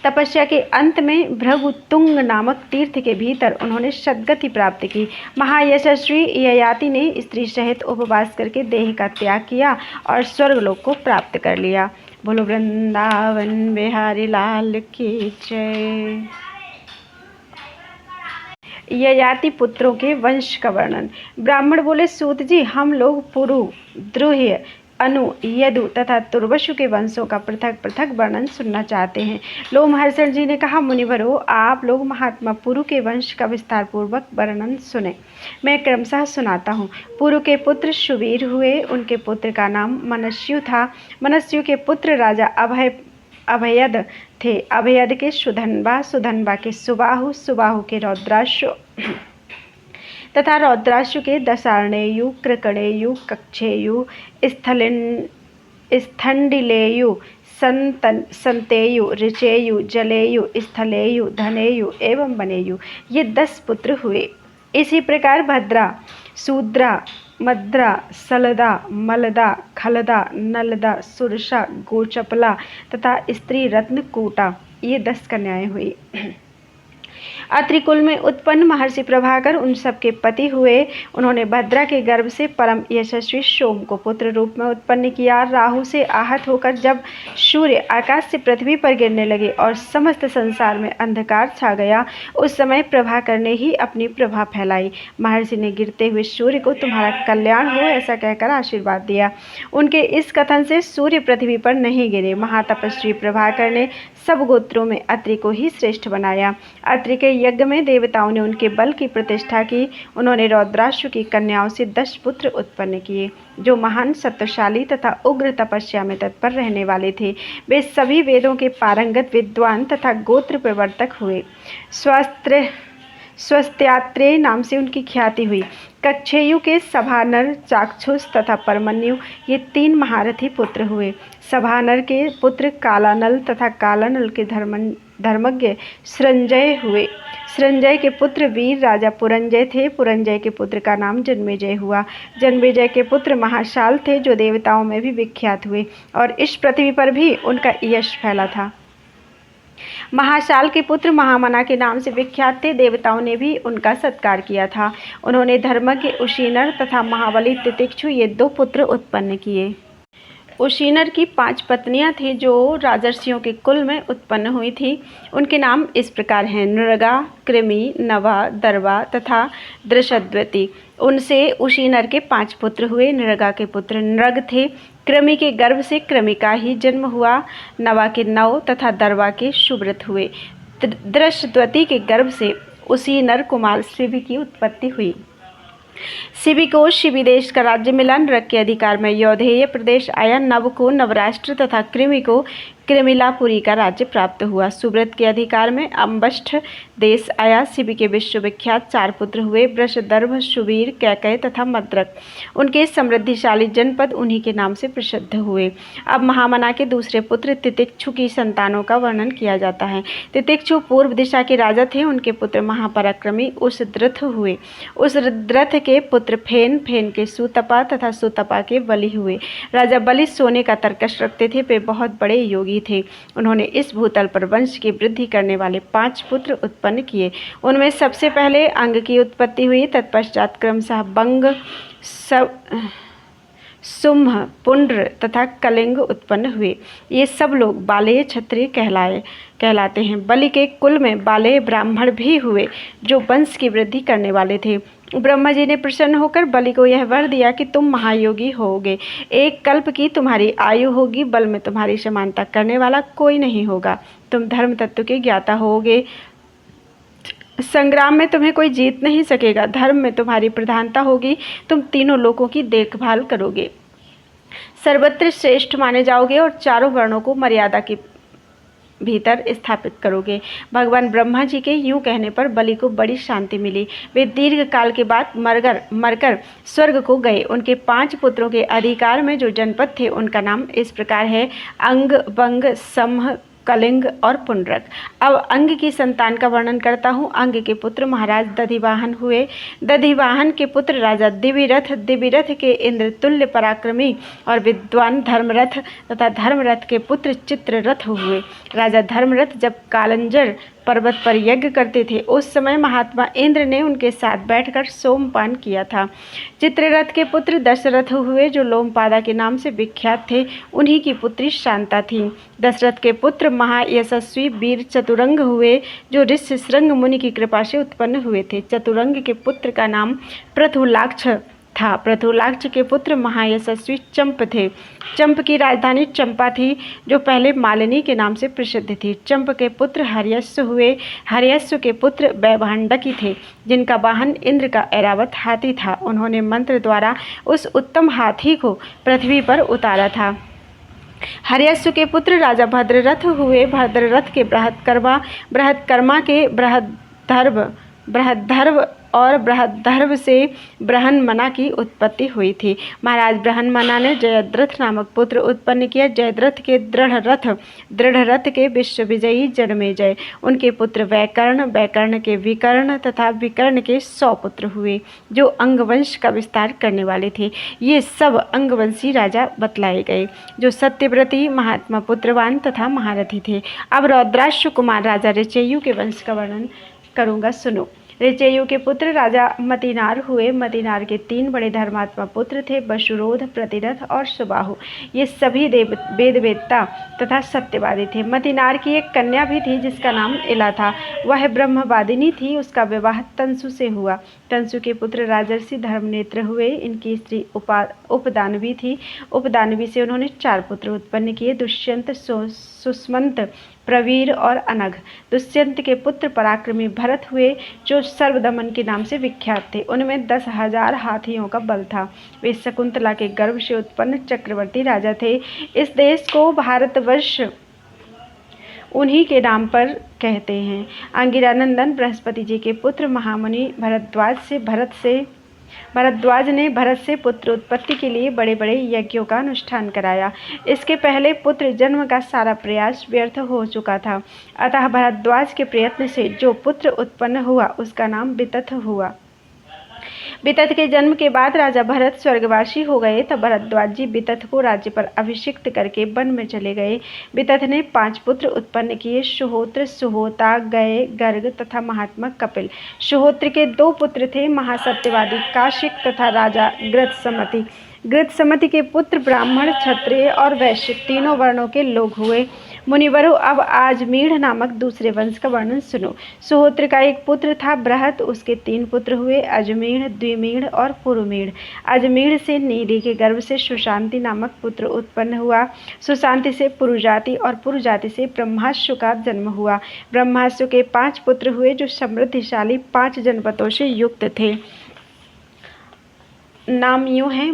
तपस्या के अंत में भृगुतुंग नामक तीर्थ के भीतर उन्होंने सद्गति प्राप्त की। महायशस्वी ययाति ने स्त्री सहित उपवास करके देह का त्याग किया और स्वर्गलोक को प्राप्त कर लिया। बोलो वृंदावन बिहारी लाल की जय। ययाति पुत्रों के वंश का वर्णन। ब्राह्मण बोले, सूत जी, हम लोग पुरु, द्रुह्य, अनु, यदु तथा तुर्वशु के वंशों का पृथक पृथक वर्णन सुनना चाहते हैं। लोमहर्षण जी ने कहा, मुनिवरों, आप लोग महात्मा पुरु के वंश का विस्तार पूर्वक वर्णन सुने। मैं क्रमशः सुनाता हूँ। पुरु के पुत्र सुवीर हुए। उनके पुत्र का नाम मनस्यु था। मनस्यु के पुत्र राजा अभयद थे। अभयद के सुधन्वा, सुधन्वा के सुबाहु, सुबाहु के रौद्राशु तथा रौद्राशु के दशार्णेयु, कृकणेयु, कक्षेयु, स्थंडिलेयु, संतेयु, ऋचेयु, जलेयु, स्थलेयु, धनेयु एवं बनेयु, ये 10 पुत्र हुए। इसी प्रकार भद्रा, शूद्रा, मद्रा, सलदा, मलदा, खलदा, नलदा, सुरसा, गोचपला तथा स्त्री रत्नकूटा, ये 10 कन्याएं हुई। अत्रि कुल में उत्पन्न महर्षि प्रभाकर उन सबके पति हुए। उन्होंने भद्रा के गर्भ से परम यशस्वी सोम को पुत्र रूप में उत्पन्न किया। राहु से आहत होकर जब सूर्य आकाश से पृथ्वी पर गिरने लगे और समस्त संसार में अंधकार छा गया, उस समय प्रभाकर ने ही अपनी प्रभा फैलाई। महर्षि ने गिरते हुए सूर्य को तुम्हारा कल्याण हो ऐसा कहकर आशीर्वाद दिया। उनके इस कथन से सूर्य पृथ्वी पर नहीं गिरे। महातपस्वी प्रभाकर ने सब गोत्रों में अत्रि को ही श्रेष्ठ बनाया। अत्रि के यज्ञ में देवताओं ने उनके बल की प्रतिष्ठा की। उन्होंने रौद्राशु की कन्याओं से 10 पुत्र उत्पन्न किए, जो महान सत्वशाली तथा उग्र तपस्या में तत्पर रहने वाले थे। वे सभी वेदों के पारंगत विद्वान तथा गोत्र प्रवर्तक हुए। स्वस्त्यात्रेय नाम से उनकी ख्याति हुई। कक्षेयु के सभानर, चाक्षुष तथा परमन्यु, ये 3 महारथी पुत्र हुए। सभानर के पुत्र कालानल तथा कालानल के धर्मज्ञ सृंजय हुए। सृंजय के पुत्र वीर राजा पुरंजय थे। पुरंजय के पुत्र का नाम जन्मेजय हुआ। जन्मेजय के पुत्र महाशाल थे, जो देवताओं में भी विख्यात हुए और इस पृथ्वी पर भी उनका यश फैला था। महाशाल के पुत्र महामना के नाम से विख्यात थे। देवताओं ने भी उनका सत्कार किया था। उन्होंने धर्मज्ञ उशीनर तथा महाबली तितिक्षु, ये 2 पुत्र उत्पन्न किए। उशीनर की 5 पत्नियां थीं, जो राजर्षियों के कुल में उत्पन्न हुई थी। उनके नाम इस प्रकार हैं: नृगा, कृमि, नवा, दर्वा तथा दृशद्वती। उनसे उशीनर के 5 पुत्र हुए। नृगा के पुत्र नृग थे। कृमि के गर्भ से कृमि का ही जन्म हुआ। नवा के नव तथा दर्वा के सुव्रत हुए। दृशद्वती के गर्भ से उशीनर कुमार शिव की उत्पत्ति हुई। शिवि को शिवि देश का राज्य मिला। नृक के अधिकार में यौधेय प्रदेश आया। नव को नवराष्ट्र तथा कृमि को कृमिलापुरी का राज्य प्राप्त हुआ। सुब्रत के अधिकार में अम्बष्ठ देश आया। शिवि के विश्वविख्यात 4 पुत्र हुए, वृषदर्भ, सुवीर, कैकय तथा मद्रक। उनके समृद्धिशाली जनपद उन्हीं के नाम से प्रसिद्ध हुए। अब महामना के दूसरे पुत्र तितिक्षु की संतानों का वर्णन किया जाता है। तितिक्षु पूर्व दिशा के राजा थे। उनके पुत्र महापराक्रमी उसद्रथ हुए। उसद्रथ के पुत्र फेन, फेन के सुतपा तथा सुतपा के बलि हुए। राजा बलि सोने का तरकश रखते थे। वे बहुत बड़े योगी थे। उन्होंने इस भूतल पर वंश की वृद्धि करने वाले 5 पुत्र उत्पन्न किए। उनमें सबसे पहले अंग की उत्पत्ति हुई। तत्पश्चात क्रमशः बंग, सुम्ह, पुंड्र तथा कलिंग उत्पन्न हुए। ये सब लोग बालेय क्षत्रिय कहलाते हैं। बलि के कुल में बालेय ब्राह्मण भी हुए जो वंश की वृद्धि करने वाले थे। ब्रह्मा जी ने प्रसन्न होकर बलि को यह वर दिया कि तुम महायोगी होगे, 1 कल्प की तुम्हारी आयु होगी, बल में तुम्हारी समानता करने वाला कोई नहीं होगा, तुम धर्म तत्व के ज्ञाता होगे, संग्राम में तुम्हें कोई जीत नहीं सकेगा, धर्म में तुम्हारी प्रधानता होगी, तुम तीनों लोकों की देखभाल करोगे, सर्वत्र श्रेष्ठ माने जाओगे और चारों वर्णों को मर्यादा के भीतर स्थापित करोगे। भगवान ब्रह्मा जी के यूं कहने पर बलि को बड़ी शांति मिली। वे दीर्घ काल के बाद मरकर स्वर्ग को गए। उनके 5 पुत्रों के अधिकार में जो जनपद थे उनका नाम इस प्रकार है: अंग, बंग, समह, कलिंग और पुंड्रक। अब अंग की संतान का वर्णन करता हूँ। अंग के पुत्र महाराज दधिवाहन हुए। दधिवाहन के पुत्र राजा दिविरथ, दिविरथ के इंद्र तुल्य पराक्रमी और विद्वान धर्मरथ तथा धर्मरथ के पुत्र चित्ररथ हुए। राजा धर्मरथ जब कालंजर पर्वत पर यज्ञ करते थे उस समय महात्मा इंद्र ने उनके साथ बैठकर सोमपान किया था। चित्ररथ के पुत्र दशरथ हुए जो लोमपादा के नाम से विख्यात थे। उन्हीं की पुत्री शांता थी। दशरथ के पुत्र महायशस्वी वीर चतुरंग हुए जो ऋष्यशृंग मुनि की कृपा से उत्पन्न हुए थे। चतुरंग के पुत्र का नाम पृथुलाक्ष था। पृथुलाक्ष के पुत्र महायशस्वी चंप थे। चंप की राजधानी चंपा थी जो पहले मालिनी के नाम से प्रसिद्ध थी। चंप के पुत्र हर्यस्व हुए। हर्यस्व के पुत्र वैभांडकी थे जिनका वाहन इंद्र का ऐरावत हाथी था। उन्होंने मंत्र द्वारा उस उत्तम हाथी को पृथ्वी पर उतारा था। हर्यस्व के पुत्र राजा भद्ररथ हुए। भद्ररथ के बृहत्कर्मा के बृहद्धर्व और बृहद्धर्व से बृहन्मना की उत्पत्ति हुई थी। महाराज बृहन्मना ने जयद्रथ नामक पुत्र उत्पन्न किया। जयद्रथ के दृढ़रथ के विश्वविजयी जन्मेजय। उनके पुत्र वैकर्ण, वैकर्ण के विकर्ण तथा विकर्ण के 100 पुत्र हुए जो अंगवंश का विस्तार करने वाले थे। ये सब अंगवंशी राजा बतलाए गए जो सत्यव्रती, महात्मा, पुत्रवान तथा महारथी थे। अब रौद्राक्ष कुमार राजा ऋचेयु के वंश का वर्णन करूँगा, सुनो। ऋचेयु के पुत्र राजा मतिनार हुए। मतिनार के 3 बड़े धर्मात्मा पुत्र थे, वशुरोध, प्रतिरथ और सुबाहु। ये सभी वेदवेत्ता तथा सत्यवादी थे। मतिनार की एक कन्या भी थी जिसका नाम इला था। वह ब्रह्मवादिनी थी। उसका विवाह तंसु से हुआ। तंसु के पुत्र राजर्षि धर्मनेत्र हुए। इनकी स्त्री उपदानवी थी। उपदानवी से उन्होंने 4 पुत्र उत्पन्न किए: दुष्यंत, सुष्मंत, प्रवीर और अनघ। दुष्यंत के पुत्र पराक्रमी भरत हुए जो सर्वदमन के नाम से विख्यात थे। उनमें 10,000 हाथियों का बल था। वे शकुंतला के गर्भ से उत्पन्न चक्रवर्ती राजा थे। इस देश को भारतवर्ष उन्हीं के नाम पर कहते हैं। अंगिरानंदन बृहस्पति जी के पुत्र महामुनि भरद्वाज ने भरत से पुत्र उत्पत्ति के लिए बड़े बड़े यज्ञों का अनुष्ठान कराया। इसके पहले पुत्र जन्म का सारा प्रयास व्यर्थ हो चुका था। अतः भरद्वाज के प्रयत्न से जो पुत्र उत्पन्न हुआ उसका नाम वितथ हुआ। वितथ के जन्म के बाद राजा भरत स्वर्गवासी हो गए। तब भरद्वाज जी वितथ को राज्य पर अभिषिक्त करके वन में चले गए। वितथ ने 5 पुत्र उत्पन्न किए: सुहोत्र, सुहोता, गय, गर्ग तथा महात्मा कपिल। सुहोत्र के 2 पुत्र थे, महासत्यवादी काशिक तथा राजा गृत्समति। गृत्समति के पुत्र ब्राह्मण, क्षत्रिय और वैश्य तीनों वर्णों के लोग हुए। मुनिवरों, अब आजमीढ़ नामक दूसरे वंश का वर्णन सुनो। सुहोत्र का एक पुत्र था बृहत। उसके 3 पुत्र हुए: अजमीढ़, द्विमीढ़ और पुरुमीढ़। अजमीढ़ से नीली के गर्भ से सुशांति नामक पुत्र उत्पन्न हुआ। सुशांति से पुरुजाति और पुरुजाति से ब्रह्मास्व का जन्म हुआ। ब्रह्मास्व के 5 पुत्र हुए जो समृद्धिशाली 5 जनपदों से युक्त थे। नाम यूँ हैं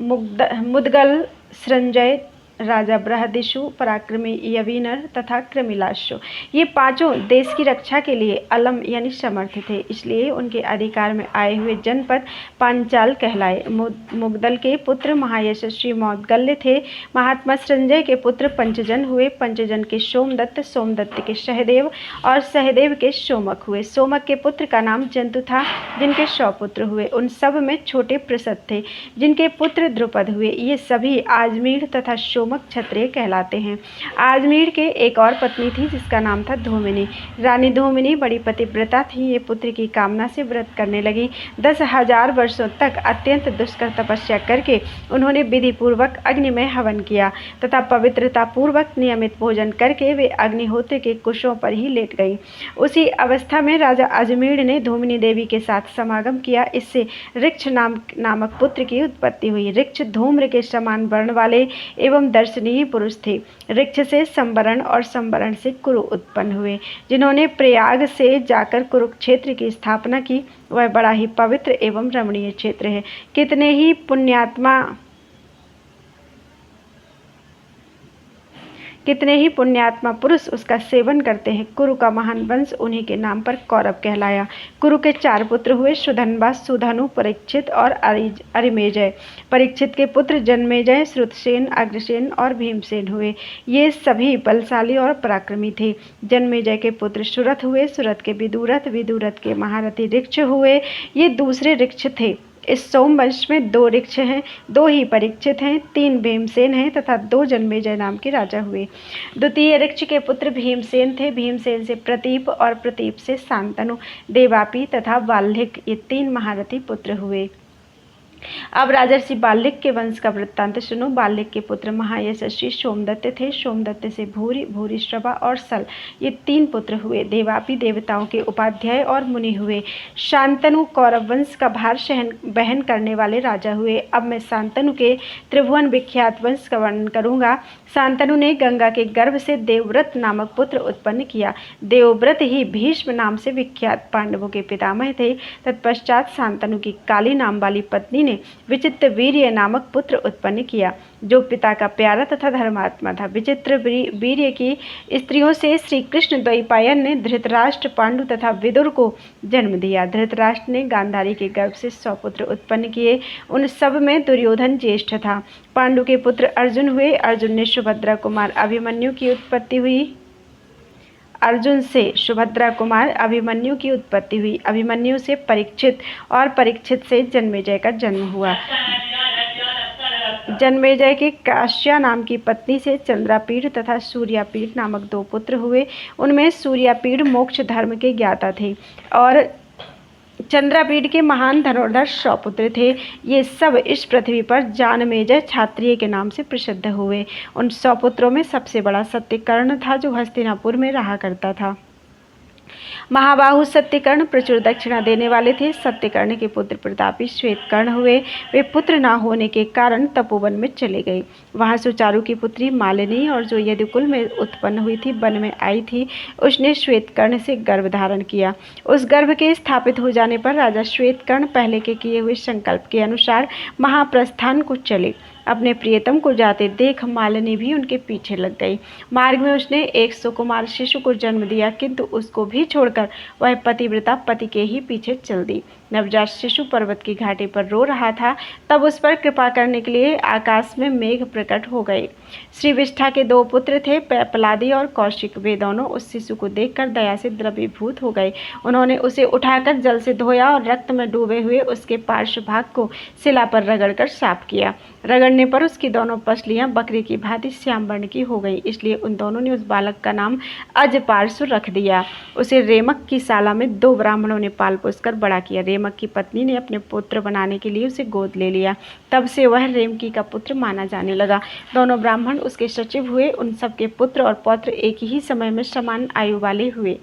मुदगल, संजय, राजा बृहदिशु, पराक्रमी यवीनर तथा कृमिलाशु। ये पांचों देश की रक्षा के लिए अलम यानी समर्थ थे, इसलिए उनके अधिकार में आए हुए जनपद पांचाल कहलाए। मुगदल के पुत्र महायशस्वी मौदगल्य थे। महात्मा संजय के पुत्र पंचजन हुए। पंचजन के सोमदत्त, सोमदत्त के सहदेव और सहदेव के सोमक हुए। सोमक के पुत्र का नाम जंतु था, जिनके 100 पुत्र हुए। उन सब में छोटे प्रसद थे, जिनके पुत्र द्रुपद हुए। ये सभी आजमीर तथा क्षत्रिय कहलाते हैं। आजमीर के एक और पत्नी थी, जिसका नाम था धूमिनी। रानी धूमिनी बड़ी पतिव्रता थी। ये पुत्र की कामना से व्रत करने लगी। 10,000 वर्षों तक अत्यंत दुष्कर तपस्या करके उन्होंने विधि पूर्वक अग्नि में हवन किया तथा पवित्रता पूर्वक नियमित भोजन करके वे अग्निहोत्र के कुशों पर ही लेट गई। उसी अवस्था में राजा अजमेर ने धूमिनी देवी के साथ समागम किया। इससे ऋक्ष नामक पुत्र की उत्पत्ति हुई। ऋक्ष धूम्र के समान वर्ण वाले एवं दर्शनीय पुरुष थे। ऋक्ष से संवरण और संवरण से कुरु उत्पन्न हुए, जिन्होंने प्रयाग से जाकर कुरुक्षेत्र की स्थापना की। वह बड़ा ही पवित्र एवं रमणीय क्षेत्र है। कितने ही पुण्यात्मा पुरुष उसका सेवन करते हैं। कुरु का महान वंश उन्हीं के नाम पर कौरव कहलाया। कुरु के 4 पुत्र हुए, सुधन्वा, सुधनु, परीक्षित और अरिमेजय। परीक्षित के पुत्र जन्मेजय, श्रुतसेन, अग्रसेन और भीमसेन हुए। ये सभी बलशाली और पराक्रमी थे। जन्मेजय के पुत्र सुरथ हुए, सुरथ के विदुरथ, विदुरथ के महारथी ऋक्ष हुए। ये दूसरे ऋक्ष थे। इस सोमवंश में 2 ऋक्ष हैं, 2 ही परीक्षित हैं, 3 भीमसेन हैं तथा 2 जन्मेजय नाम के राजा हुए। द्वितीय ऋक्ष के पुत्र भीमसेन थे। भीमसेन से प्रतीप और प्रतीप से शांतनु, देवापी तथा बाल्हिक, ये 3 महारथी पुत्र हुए। अब राजर्षि बाल्हिक के वंश का वृत्तांत सुनो। बाल्हिक के पुत्र महायशस्वी सोमदत्त थे। सोमदत्त से भूरि, भूरिश्रवा और सल, ये 3 पुत्र हुए। देवापी देवताओं के उपाध्याय और मुनि हुए। शांतनु कौरव वंश का भार वहन करने वाले राजा हुए। अब मैं शांतनु के त्रिभुवन विख्यात वंश का वर्णन करूंगा। शांतनु ने गंगा के गर्भ से देवव्रत नामक पुत्र उत्पन्न किया। देवव्रत ही भीष्म नाम से विख्यात पांडवों के पितामह थे। तत्पश्चात शांतनु की काली नाम वाली पत्नी ने विचित्र वीर्य नामक पुत्र उत्पन्न किया, जो पिता का प्यारा तथा धर्मात्मा था। विचित्र वीर्य की स्त्रियों से श्री कृष्ण द्वैपायन ने धृतराष्ट्र, पांडु तथा विदुर को जन्म दिया। धृतराष्ट्र ने गांधारी के गर्भ से 100 पुत्र उत्पन्न किए। उन सब में दुर्योधन ज्येष्ठ था। पांडु के पुत्र अर्जुन हुए। अर्जुन ने सुभद्रा कुमार अभिमन्यु की उत्पत्ति हुई। अर्जुन से सुभद्रा कुमार अभिमन्यु की उत्पत्ति हुई। अभिमन्यु से परीक्षित और परीक्षित से जन्मेजय का जन्म हुआ। जन्मेजय के काश्या नाम की पत्नी से चंद्रापीड़ तथा सूर्यापीड़ नामक 2 पुत्र हुए। उनमें सूर्यापीड़ मोक्ष धर्म के ज्ञाता थे और चंद्रापीड़ के महान धनुर्धर 100 पुत्र थे। ये सब इस पृथ्वी पर जानमेजय क्षत्रिय के नाम से प्रसिद्ध हुए। उन 100 पुत्रों में सबसे बड़ा सत्यकर्ण था, जो हस्तिनापुर में रहा करता था। महाबाहु सत्यकर्ण प्रचुर दक्षिणा देने वाले थे। सत्यकर्ण के पुत्र प्रतापी श्वेतकर्ण हुए। वे पुत्र न होने के कारण तपोवन में चले गए। वहां सुचारु की पुत्री मालिनी, और जो यदुकुल में उत्पन्न हुई थी, वन में आई थी, उसने श्वेतकर्ण से गर्भ धारण किया। उस गर्भ के स्थापित हो जाने पर राजा श्वेतकर्ण पहले के किए हुए संकल्प के अनुसार महाप्रस्थान को चले। अपने प्रियतम को जाते देख मालिनी भी उनके पीछे लग गई। मार्ग में उसने एक सुकुमार शिशु को जन्म दिया, किंतु उसको भी छोड़कर वह पतिव्रता पति के ही पीछे चल दी। नवजात शिशु पर्वत की घाटी पर रो रहा था। तब उस पर कृपा करने के लिए आकाश में मेघ प्रकट हो गए। श्री विष्ठा के 2 पुत्र थे, प्रहलादी और कौशिक। वे दोनों उस शिशु को देखकर दया से द्रवीभूत हो गए। उन्होंने उसे उठाकर जल से धोया और रक्त में डूबे हुए उसके पार्श्व भाग को शिला पर रगड़कर साफ किया। रगड़ने पर उसकी दोनों पसलियां बकरी की भांति श्याम वर्ण की हो गई। इसलिए उन दोनों ने उस बालक का नाम अजपार्शु रख दिया। उसे रेमक की शाला में 2 ब्राह्मणों ने पाल पोस कर बड़ा किया। रेमक की पत्नी ने अपने पुत्र बनाने के लिए उसे गोद ले लिया। तब से वह रेमकी का पुत्र माना जाने लगा। दोनों ब्राह्मण उसके सचिव हुए। उन सबके पुत्र और पौत्र एक ही समय में समान आयु वाले हुए।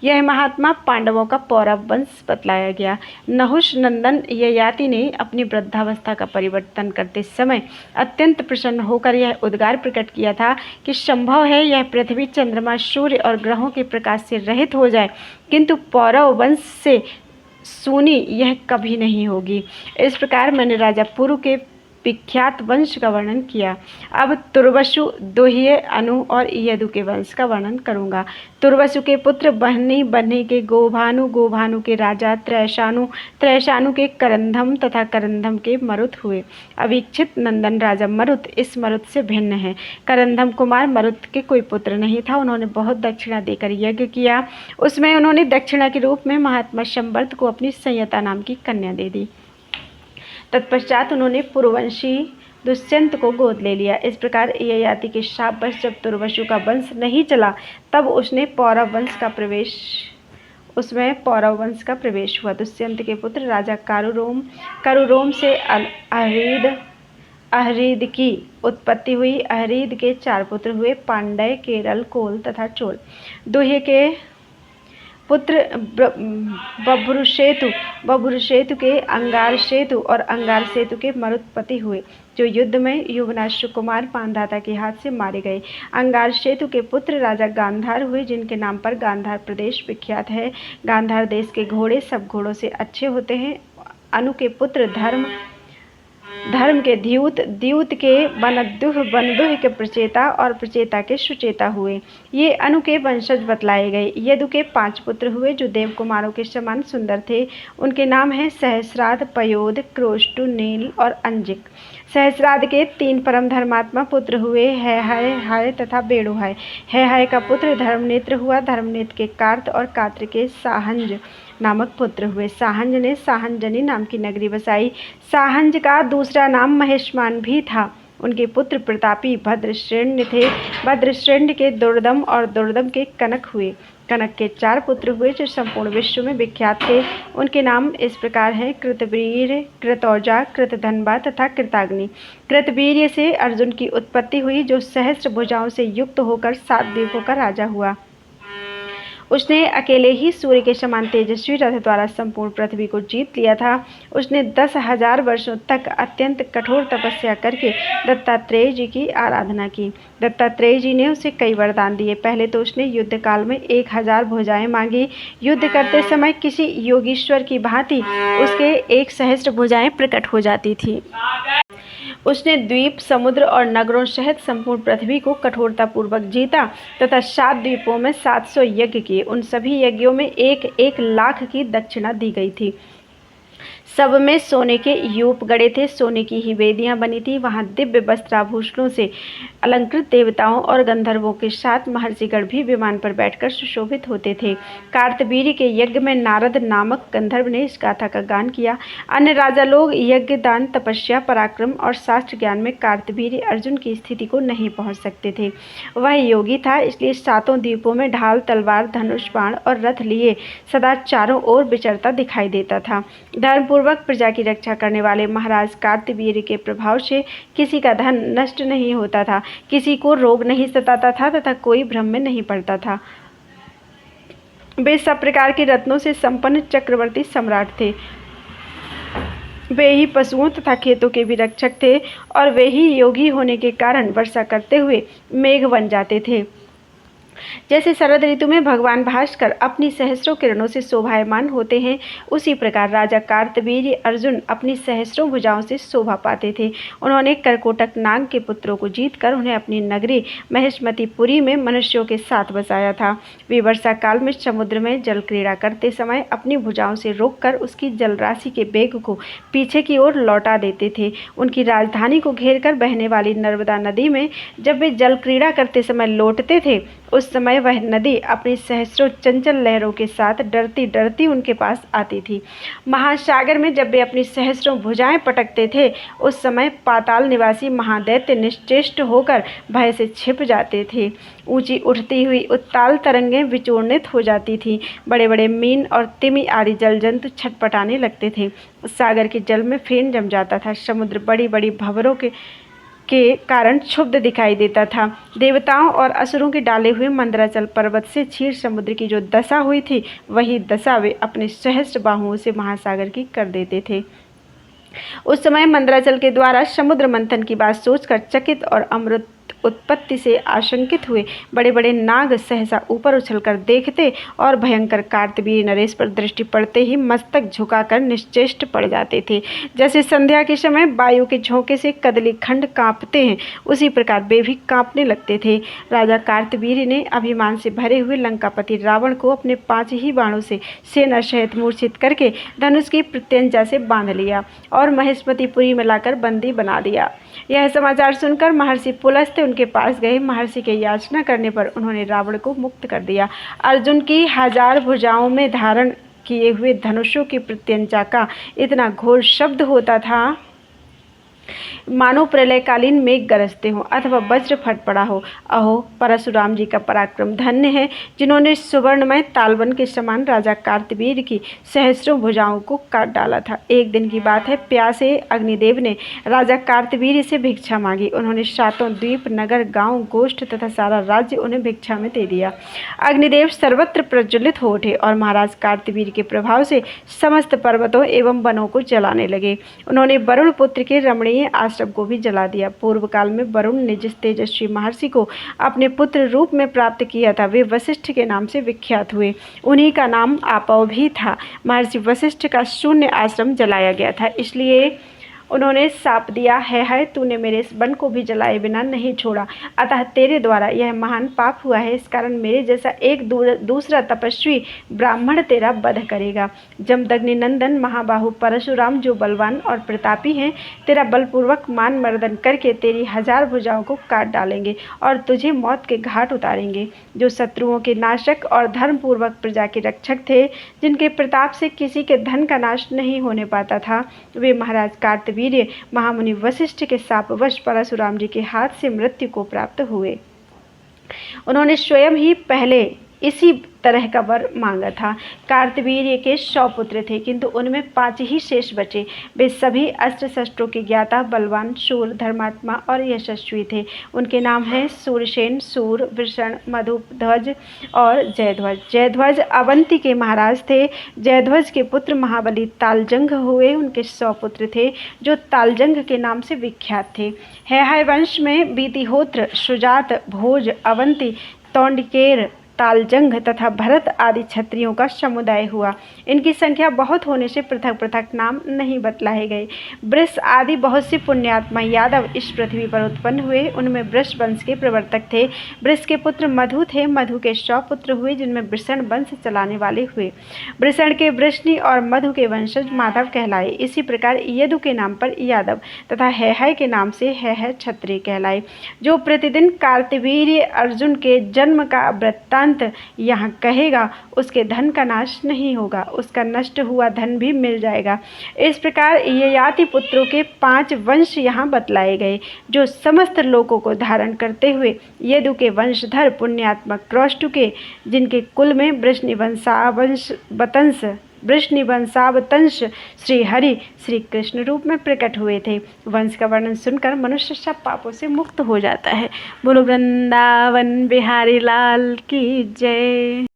यह महात्मा पांडवों का पौरव वंश बतलाया गया। नहुष नंदन ययाति ने अपनी वृद्धावस्था का परिवर्तन करते समय अत्यंत प्रसन्न होकर यह उद्गार प्रकट किया था कि संभव है यह पृथ्वी, चंद्रमा, सूर्य और ग्रहों के प्रकाश से रहित हो जाए, किंतु पौरव वंश से सुनी यह कभी नहीं होगी। इस प्रकार मैंने राजा पुरु के विख्यात वंश का वर्णन किया। अब तुर्वसु, दोहिये, अनु और यदु के वंश का वर्णन करूंगा। तुर्वसु के पुत्र बन्ही, बन्ही के गोभानु, गोभानु के राजा त्रैशानु, त्रैशानु के करंधम तथा करंधम के मरुत हुए। अवीक्षित नंदन राजा मरुत इस मरुत से भिन्न है। करंधम कुमार मरुत के कोई पुत्र नहीं था। उन्होंने बहुत दक्षिणा देकर यज्ञ किया। उसमें उन्होंने दक्षिणा के रूप में महात्मा शंबर्त को अपनी संयता नाम की कन्या दे दी। तत्पश्चात उन्होंने पुरुवंशी दुष्यंत को गोद ले लिया। इस प्रकार ययाति के शापवश जब तुर्वसु का वंश नहीं चला, तब उसमें पौरव वंश का प्रवेश हुआ। दुष्यंत के पुत्र राजा करुरोम से अहरीद की उत्पत्ति हुई। अहरीद के 4 पुत्र हुए, पांडय, केरल, कोल तथा चोल। दोह्य के पुत्र बभ्रुसेतु के अंगारसेतु और अंगारसेतु के मरुत्पति हुए, जो युद्ध में युवनाश्व कुमार पांधाता के हाथ से मारे गए। अंगारसेतु के पुत्र राजा गांधार हुए, जिनके नाम पर गांधार प्रदेश विख्यात है। गांधार देश के घोड़े सब घोड़ों से अच्छे होते हैं। अनु के पुत्र धर्म के द्यूत के बनदुह के प्रचेता और प्रचेता के सुचेता हुए। ये अनु के वंशज बतलाए गए। यदु के 5 पुत्र हुए, जो देव कुमारों के समान सुंदर थे। उनके नाम हैं सहस्राद, पयोद, क्रोष्टु, नील और अंजिक। सहस्राद के 3 परम धर्मात्मा पुत्र हुए, है तथा बेड़ुहाय। है का पुत्र धर्मनेत्र हुआ। धर्मनेत्र के कार्त और कात्र के साहंज नामक पुत्र हुए। साहंज ने साहंजनी नाम की नगरी बसाई। साहंज का दूसरा नाम महेशमान भी था। उनके पुत्र प्रतापी भद्रश्रेण्य थे। भद्रश्रेण्य के दुर्दम और दुर्दम के कनक हुए। कनक के 4 पुत्र हुए, जो संपूर्ण विश्व में विख्यात थे। उनके नाम इस प्रकार हैं: कृतवीर, कृतौजा, कृतधनबा तथा कृताग्नि। कृतवीर्य से अर्जुन की उत्पत्ति हुई, जो सहस्त्र भुजाओं से युक्त होकर 7 द्वीपों का राजा हुआ। उसने अकेले ही सूर्य के समान तेजस्वी रथ द्वारा संपूर्ण पृथ्वी को जीत लिया था। उसने 10,000 वर्षों तक अत्यंत कठोर तपस्या करके दत्तात्रेय जी की आराधना की। दत्तात्रेय जी ने उसे कई वरदान दिए। पहले तो उसने युद्ध काल में 1000 भुजाएं मांगी। युद्ध करते समय किसी योगीश्वर की भांति उसके 1 सहस्त्र भुजाएं प्रकट हो जाती थी। उसने द्वीप, समुद्र और नगरों सहित संपूर्ण पृथ्वी को कठोरतापूर्वक जीता तथा 7 द्वीपों में 700 यज्ञ किए। उन सभी यज्ञों में 1-1 लाख की दक्षिणा दी गई थी। सब में सोने के यूप गड़े थे। सोने की ही वेदियां बनी थी। वहां दिव्य वस्त्राभूषणों से अलंकृत देवताओं और गंधर्वों के साथ महर्षिगण भी विमान पर बैठकर सुशोभित होते थे। कार्तवीर्य के यज्ञ में नारद नामक गंधर्व ने इस गाथा का गान किया। अन्य राजा लोग यज्ञ, दान, तपस्या, पराक्रम और शास्त्र ज्ञान में कार्तवीर्य अर्जुन की स्थिति को नहीं पहुंच सकते थे। वह योगी था, इसलिए 7 द्वीपों में ढाल, तलवार, धनुष, बाण और रथ लिए सदा चारों ओर विचरता दिखाई देता था। धर्मपूर्वक प्रजा की रक्षा करने वाले महाराज कार्तवीर्य के प्रभाव से किसी का धन नष्ट नहीं होता था, किसी को रोग नहीं सताता था तथा कोई भ्रम में नहीं पड़ता था। वे सब प्रकार के रत्नों से संपन्न चक्रवर्ती सम्राट थे। वे ही पशुओं तथा खेतों के भी रक्षक थे और वे ही योगी होने के कारण वर्षा करते हुए मेघ बन जाते थे। जैसे शरद ऋतु में भगवान भास्कर अपनी सहस्रों किरणों से शोभायमान होते हैं, उसी प्रकार राजा कार्तवीर्य अर्जुन अपनी सहस्रों भुजाओं से शोभा पाते थे। उन्होंने करकोटक नाग के पुत्रों को जीतकर उन्हें अपनी नगरी महेशमतीपुरी में मनुष्यों के साथ बसाया था। वे वर्षा काल में समुद्र में जल क्रीड़ा करते समय अपनी भुजाओं से रोककर उसकी जलराशि के वेग को पीछे की ओर लौटा देते थे। उनकी राजधानी को घेरकर बहने वाली नर्मदा नदी में जब वे जल क्रीड़ा करते समय लौटते थे, उस समय वह नदी अपनी सहस्रों चंचल लहरों के साथ डरती डरती उनके पास आती थी। महासागर में जब वे अपनी सहस्रों भुजाएं पटकते थे, उस समय पाताल निवासी महादैत्य निश्चेष्ट होकर भय से छिप जाते थे। ऊंची उठती हुई उत्ताल तरंगें विचूर्णित हो जाती थीं। बड़े बड़े मीन और तिमी आदि जल जंतु छटपटाने लगते थे। सागर के जल में फेन जम जाता था। समुद्र बड़ी बड़ी भंवरों के कारण क्षुब्ध दिखाई देता था। देवताओं और असुरों के डाले हुए मंदराचल पर्वत से क्षीर समुद्र की जो दशा हुई थी, वही दशा वे अपने सहस्त्र बाहुओं से महासागर की कर देते थे। उस समय मंदराचल के द्वारा समुद्र मंथन की बात सोचकर चकित और उत्पत्ति से आशंकित हुए बड़े बड़े नाग सहसा ऊपर उछलकर देखते और भयंकर कार्तवीर्य नरेश पर दृष्टि पड़ते ही मस्तक झुकाकर निश्चेष्ट पड़ जाते थे। जैसे संध्या के समय वायु के झोंके से कदली खंड कांपते हैं, उसी प्रकार वे भी कांपने लगते थे। राजा कार्तवीर्य ने अभिमान से भरे हुए लंकापति रावण को अपने 5 ही बाणों से सेना सहित मूर्छित करके धनुष की प्रत्यंचा से बांध लिया और महेशमतीपुरी में लाकर बंदी बना दिया। यह समाचार सुनकर महर्षि पुलस्त्य उनके पास गए। महर्षि के याचना करने पर उन्होंने रावण को मुक्त कर दिया। अर्जुन की 1000 भुजाओं में धारण किए हुए धनुषों की प्रत्यंचा का इतना घोर शब्द होता था मानो प्रलयकालीन मेघ गरजते हों अथवा वज्र फट पड़ा हो। अहो, परशुराम जी का पराक्रम धन्य है, जिन्होंने सुवर्णमय तालवन के समान राजा कार्तवीर्य की सहस्रों भुजाओं को काट डाला था। एक दिन की बात है, प्यासे अग्निदेव ने राजा कार्तवीर्य से भिक्षा मांगी। उन्होंने 7 द्वीप, नगर, गांव, गोष्ठ तथा सारा राज्य उन्हें भिक्षा में दे दिया। अग्निदेव सर्वत्र प्रज्वलित हो उठे और महाराज कार्तवीर्य के प्रभाव से समस्त पर्वतों एवं वनों को जलाने लगे। उन्होंने वरुण पुत्र के रमणीय आश्रम को भी जला दिया। पूर्व काल में वरुण ने जिस तेजस्वी महर्षि को अपने पुत्र रूप में प्राप्त किया था, वे वशिष्ठ के नाम से विख्यात हुए। उन्हीं का नाम आपव भी था। महर्षि वशिष्ठ का शून्य आश्रम जलाया गया था, इसलिए उन्होंने शाप दिया है, तूने मेरे इस वन को भी जलाए बिना नहीं छोड़ा, अतः तेरे द्वारा यह महान पाप हुआ है। इस कारण मेरे जैसा एक दूसरा तपस्वी ब्राह्मण तेरा वध करेगा। जमदग्नि नंदन महाबाहु परशुराम जो बलवान और प्रतापी हैं, तेरा बलपूर्वक मान मर्दन करके तेरी 1000 भुजाओं को काट डालेंगे और तुझे मौत के घाट उतारेंगे। जो शत्रुओं के नाशक और धर्मपूर्वक प्रजा के रक्षक थे, जिनके प्रताप से किसी के धन का नाश नहीं होने पाता था, वे महाराज कार्तवीर्य महामुनि वशिष्ठ के शापवश परशुराम जी के हाथ से मृत्यु को प्राप्त हुए। उन्होंने स्वयं ही पहले इसी तरह का वर मांगा था। कार्तवीर्य के 100 पुत्र थे, किंतु उनमें 5 ही शेष बचे। वे सभी अस्त्र शस्त्रों के ज्ञाता, बलवान, शूर, धर्मात्मा और यशस्वी थे। उनके नाम हैं सूरसेन, सूर, वृषण, मधुध्वज और जयध्वज। जयध्वज अवंती के महाराज थे। जयध्वज के पुत्र महाबली तालजंग हुए। उनके 100 पुत्र थे, जो तालजंग के नाम से विख्यात थे। हैहय वंश में बीतिहोत्र, सुजात, भोज, अवंती, तौंडिकेर, तालजंग तथा भरत आदि क्षत्रियों का समुदाय हुआ। इनकी संख्या बहुत होने से पृथक पृथक नाम नहीं बतलाए गए। वृष आदि बहुत से पुण्यात्मा यादव इस पृथ्वी पर उत्पन्न हुए। उनमें वृष वंश के प्रवर्तक थे। वृष के पुत्र मधु थे। मधु के 100 पुत्र हुए, जिनमें वृषण वंश चलाने वाले हुए। वृषण के वृष्णि और मधु के वंशज माधव कहलाए। इसी प्रकार यदु के नाम पर यादव तथा हैहय के नाम से हैहय क्षत्रिय कहलाए। जो प्रतिदिन कार्तवीर्य अर्जुन के जन्म का वृत्तांत यहाँ कहेगा, उसके धन का नाश नहीं होगा, उसका नष्ट हुआ धन भी मिल जाएगा। इस प्रकार ययाति पुत्रों के 5 वंश यहाँ बतलाए गए, जो समस्त लोकों को धारण करते हुए यदु के वंशधर पुण्यात्मक क्रौष्टु के, जिनके कुल में वृषनिवंशावतंश श्री हरि श्री कृष्ण रूप में प्रकट हुए थे। वंश का वर्णन सुनकर मनुष्य सब पापों से मुक्त हो जाता है। बोलो वृंदावन बिहारी लाल की जय।